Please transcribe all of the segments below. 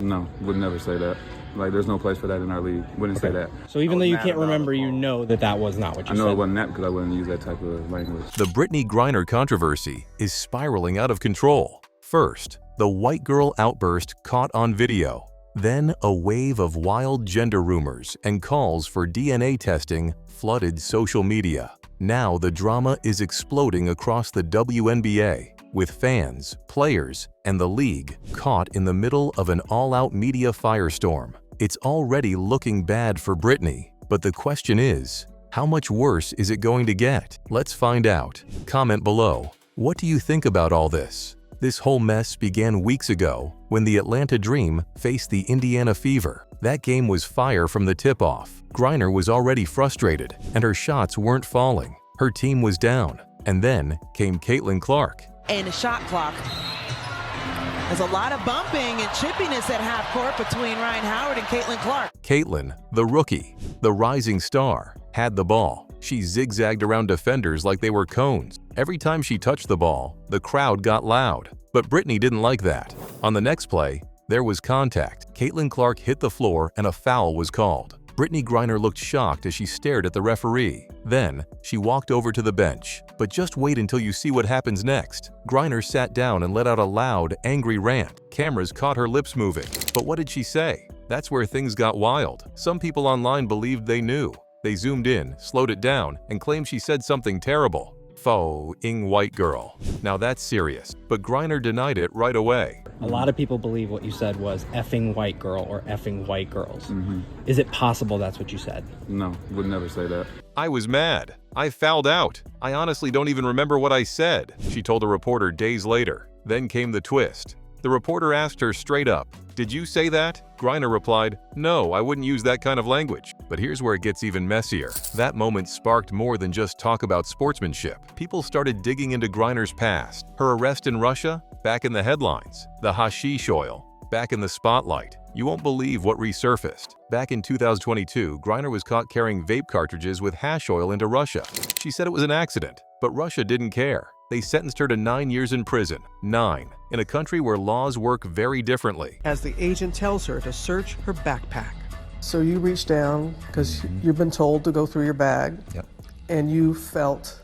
No, would never say that. Like, there's no place for that in our league. Wouldn't say that. So even though you can't remember, you know that that was not what you said. I know it wasn't that because I wouldn't use that type of language. The Brittney Griner controversy is spiraling out of control. First, the white girl outburst caught on video. Then, a wave of wild gender rumors and calls for DNA testing flooded social media. Now the drama is exploding across the WNBA, with fans, players, and the league caught in the middle of an all-out media firestorm. It's already looking bad for Brittney, but the question is, how much worse is it going to get? Let's find out. Comment below. What do you think about all this? This whole mess began weeks ago when the Atlanta Dream faced the Indiana Fever. That game was fire from the tip-off. Griner was already frustrated, and her shots weren't falling. Her team was down. And then came Caitlin Clark. And the shot clock. There's a lot of bumping and chippiness at half court between Ryan Howard and Caitlin Clark. Caitlin, the rookie, the rising star, had the ball. She zigzagged around defenders like they were cones. Every time she touched the ball, the crowd got loud. But Brittney didn't like that. On the next play, there was contact. Caitlin Clark hit the floor and a foul was called. Brittney Griner looked shocked as she stared at the referee. Then, she walked over to the bench. But just wait until you see what happens next. Griner sat down and let out a loud, angry rant. Cameras caught her lips moving. But what did she say? That's where things got wild. Some people online believed they knew. They zoomed in, slowed it down, and claimed she said something terrible. Faux-ing white girl. Now that's serious. But Griner denied it right away. A lot of people believe what you said was effing white girl or effing white girls. Is it possible that's what you said? No, would never say that. I was mad. I fouled out. I honestly don't even remember what I said, she told a reporter days later. Then came the twist. The reporter asked her straight up, "Did you say that?" Griner replied, "No, I wouldn't use that kind of language." But here's where it gets even messier. That moment sparked more than just talk about sportsmanship. People started digging into Griner's past. Her arrest in Russia? Back in the headlines. The hashish oil? Back in the spotlight. You won't believe what resurfaced. Back in 2022, Griner was caught carrying vape cartridges with hash oil into Russia. She said it was an accident, but Russia didn't care. They sentenced her to 9 years in prison. 9. In a country where laws work very differently. As the agent tells her to search her backpack. So you reach down, because you've been told to go through your bag. Yep. And you felt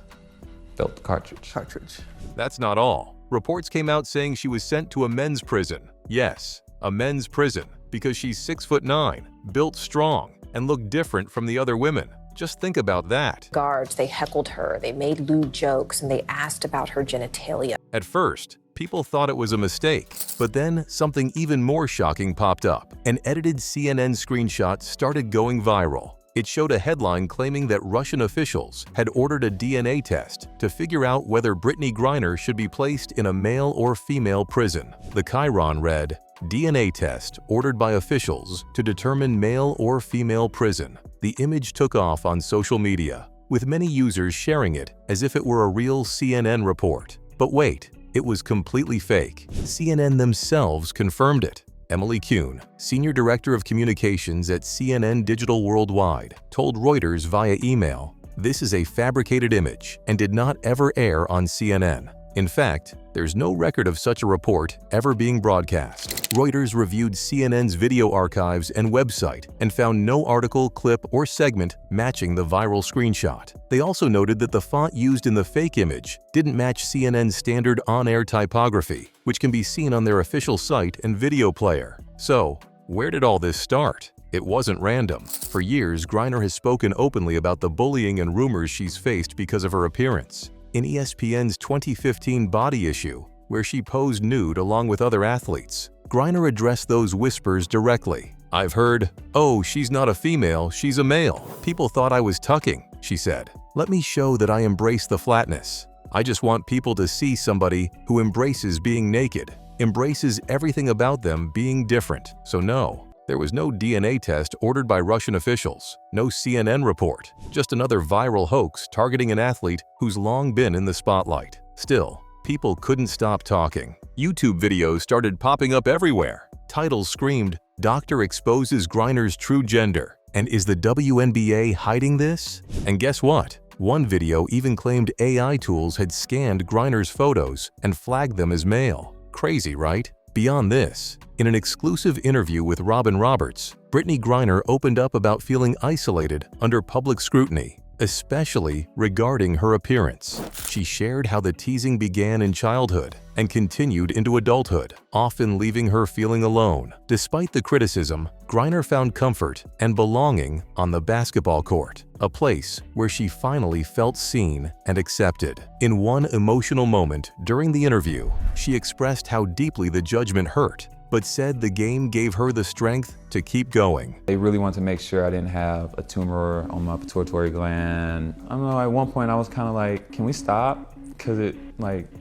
the cartridge. That's not all. Reports came out saying she was sent to a men's prison. Yes, a men's prison, because she's 6'9", built strong, and looked different from the other women. Just think about that. Guards, they heckled her, they made lewd jokes, and they asked about her genitalia. At first, people thought it was a mistake, but then something even more shocking popped up. An edited CNN screenshot started going viral. It showed a headline claiming that Russian officials had ordered a DNA test to figure out whether Brittney Griner should be placed in a male or female prison. The chyron read, "DNA test ordered by officials to determine male or female prison." The image took off on social media, with many users sharing it as if it were a real CNN report. But wait, it was completely fake. CNN themselves confirmed it. Emily Kuhn, Senior Director of Communications at CNN Digital Worldwide, told Reuters via email, "This is a fabricated image and did not ever air on CNN. In fact, there's no record of such a report ever being broadcast." Reuters reviewed CNN's video archives and website and found no article, clip, or segment matching the viral screenshot. They also noted that the font used in the fake image didn't match CNN's standard on-air typography, which can be seen on their official site and video player. So, where did all this start? It wasn't random. For years, Griner has spoken openly about the bullying and rumors she's faced because of her appearance. In ESPN's 2015 Body issue, where she posed nude along with other athletes, Griner addressed those whispers directly. "I've heard, oh, she's not a female, she's a male. People thought I was tucking," she said. "Let me show that I embrace the flatness. I just want people to see somebody who embraces being naked, embraces everything about them being different." So no, there was no DNA test ordered by Russian officials, no CNN report, just another viral hoax targeting an athlete who's long been in the spotlight. Still, people couldn't stop talking. YouTube videos started popping up everywhere. Titles screamed, "Doctor exposes Griner's true gender," and "Is the WNBA hiding this?" And guess what? One video even claimed AI tools had scanned Griner's photos and flagged them as male. Crazy, right? Beyond this, in an exclusive interview with Robin Roberts, Brittney Griner opened up about feeling isolated under public scrutiny, especially regarding her appearance. She shared how the teasing began in childhood and continued into adulthood, often leaving her feeling alone. Despite the criticism, Griner found comfort and belonging on the basketball court, a place where she finally felt seen and accepted. In one emotional moment during the interview, she expressed how deeply the judgment hurt, but said the game gave her the strength to keep going. They really wanted to make sure I didn't have a tumor on my pituitary gland. I don't know, at one point I was kind of like, can we stop? Because it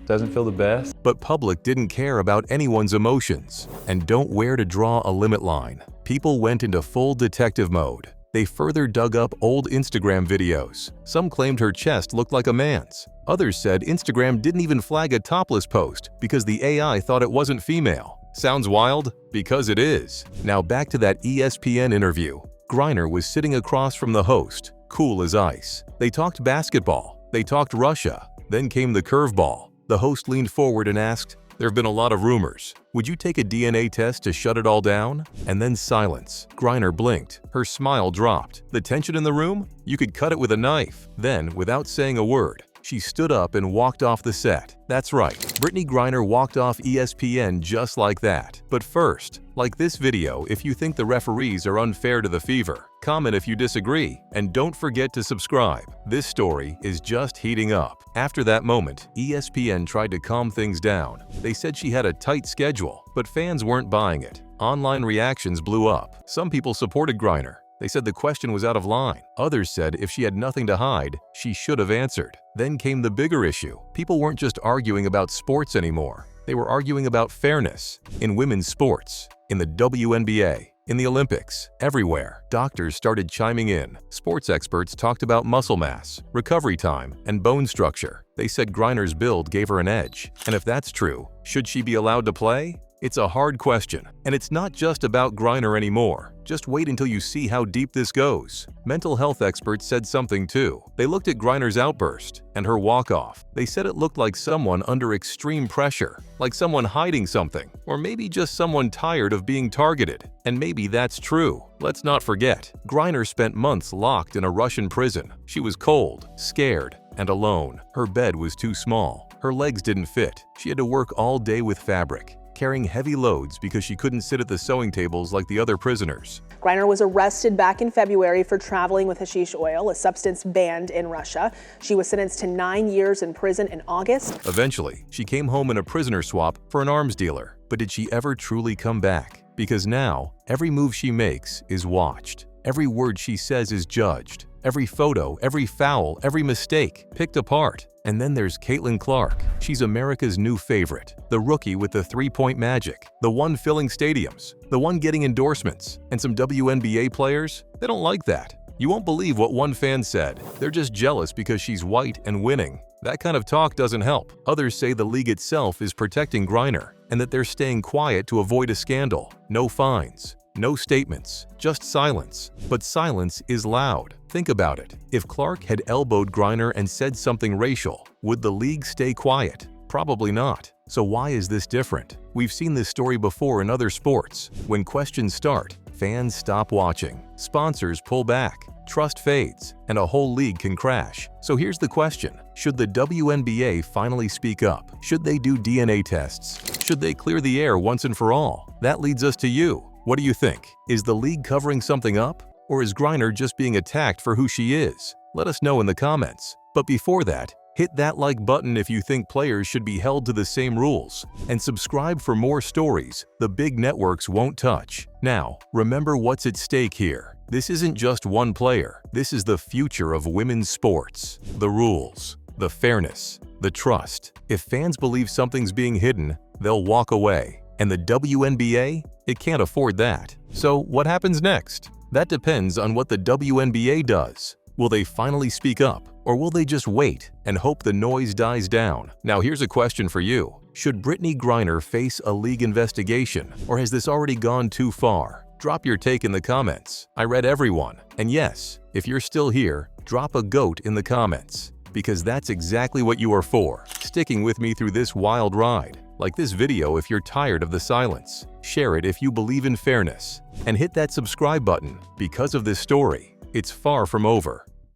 doesn't feel the best. But public didn't care about anyone's emotions and don't where to draw a limit line. People went into full detective mode. They further dug up old Instagram videos. Some claimed her chest looked like a man's. Others said Instagram didn't even flag a topless post because the AI thought it wasn't female. Sounds wild? Because it is. Now back to that ESPN interview. Griner was sitting across from the host, cool as ice. They talked basketball. They talked Russia. Then came the curveball. The host leaned forward and asked, "There have been a lot of rumors. Would you take a DNA test to shut it all down?" And then silence. Griner blinked. Her smile dropped. The tension in the room? You could cut it with a knife. Then, without saying a word, she stood up and walked off the set. That's right, Brittney Griner walked off ESPN just like that. But first, like this video if you think the referees are unfair to the Fever. Comment if you disagree, and don't forget to subscribe. This story is just heating up. After that moment, ESPN tried to calm things down. They said she had a tight schedule, but fans weren't buying it. Online reactions blew up. Some people supported Griner. They said the question was out of line. Others said if she had nothing to hide, she should have answered. Then came the bigger issue. People weren't just arguing about sports anymore. They were arguing about fairness in women's sports, in the WNBA, in the Olympics, everywhere. Doctors started chiming in. Sports experts talked about muscle mass, recovery time, and bone structure. They said Griner's build gave her an edge. And if that's true, should she be allowed to play? It's a hard question, and it's not just about Griner anymore. Just wait until you see how deep this goes. Mental health experts said something too. They looked at Griner's outburst and her walk-off. They said it looked like someone under extreme pressure, like someone hiding something, or maybe just someone tired of being targeted. And maybe that's true. Let's not forget, Griner spent months locked in a Russian prison. She was cold, scared, and alone. Her bed was too small. Her legs didn't fit. She had to work all day with fabric, carrying heavy loads because she couldn't sit at the sewing tables like the other prisoners. Griner was arrested back in February for traveling with hashish oil, a substance banned in Russia. She was sentenced to 9 years in prison in August. Eventually, she came home in a prisoner swap for an arms dealer. But did she ever truly come back? Because now, every move she makes is watched. Every word she says is judged. Every photo, every foul, every mistake picked apart. And then there's Caitlin Clark. She's America's new favorite, the rookie with the three-point magic, the one filling stadiums, the one getting endorsements. And some WNBA players, they don't like that. You won't believe what one fan said. They're just jealous because she's white and winning. That kind of talk doesn't help. Others say the league itself is protecting Griner and that they're staying quiet to avoid a scandal. No fines. No statements, just silence. But silence is loud. Think about it. If Clark had elbowed Griner and said something racial, would the league stay quiet? Probably not. So why is this different? We've seen this story before in other sports. When questions start, fans stop watching, sponsors pull back, trust fades, and a whole league can crash. So here's the question. Should the WNBA finally speak up? Should they do DNA tests? Should they clear the air once and for all? That leads us to you. What do you think? Is the league covering something up? Or is Griner just being attacked for who she is? Let us know in the comments. But before that, hit that like button if you think players should be held to the same rules. And subscribe for more stories the big networks won't touch. Now, remember what's at stake here. This isn't just one player. This is the future of women's sports. The rules, the fairness, the trust. If fans believe something's being hidden, they'll walk away. And the WNBA? It can't afford that. So what happens next? That depends on what the WNBA does. Will they finally speak up, or will they just wait and hope the noise dies down? Now here's a question for you. Should Brittney Griner face a league investigation, or has this already gone too far? Drop your take in the comments. I read everyone. And yes, if you're still here, drop a GOAT in the comments, because that's exactly what you are for, sticking with me through this wild ride. Like this video if you're tired of the silence. Share it if you believe in fairness. And hit that subscribe button because of this story. It's far from over.